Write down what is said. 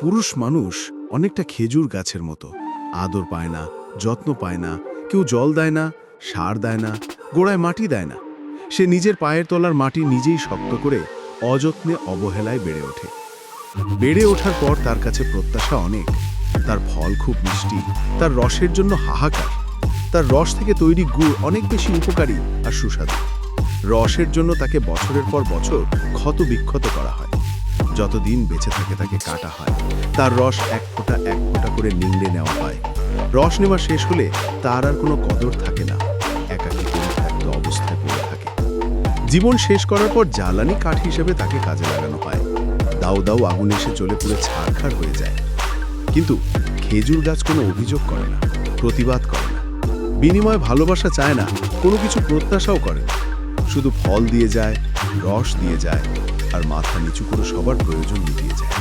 পুরুষ মানুষ অনেকটা খেজুর গাছের মতো। আদর পায় না, যত্ন পায় না, কেউ জল দেয় না, সার দেয় না, গোড়ায় মাটি দেয় না। সে নিজের পায়ের তলার মাটি নিজেই শক্ত করে অযত্নে অবহেলায় বেড়ে ওঠে। বেড়ে ওঠার পর তার কাছে প্রত্যাশা অনেক। তার ফল খুব মিষ্টি, তার রসের জন্য হাহাকার। তার রস থেকে তৈরি গুড় অনেক বেশি উপকারী আর সুস্বাদু। রসের জন্য তাকে বছরের পর বছর ক্ষত বিক্ষত করা হয়। যতদিন বেঁচে থাকে তাকে কাটা হয়, তার রস এক ফোঁটা করে নিংড়ে নেওয়া হয়। রস নেওয়া শেষ হলে তার আর কোনো কদর থাকে না, একাকী পরিত্যক্ত অবস্থায় পড়ে থাকে। জীবন শেষ করার পর জ্বালানি কাঠ হিসেবে তাকে কাজে লাগানো হয়। দাউ দাউ আগুন এসে জ্বলে পুড়ে ছারখার হয়ে যায়। কিন্তু খেজুর গাছ কোনো অভিযোগ করে না, প্রতিবাদ করে না, বিনিময়ে ভালোবাসা চায় না, কোনো কিছু প্রত্যাশাও করে না। শুধু ফল দিয়ে যায়, রস দিয়ে যায়, আর মাথা নিচু করে সবার প্রয়োজন মিটিয়ে যায়।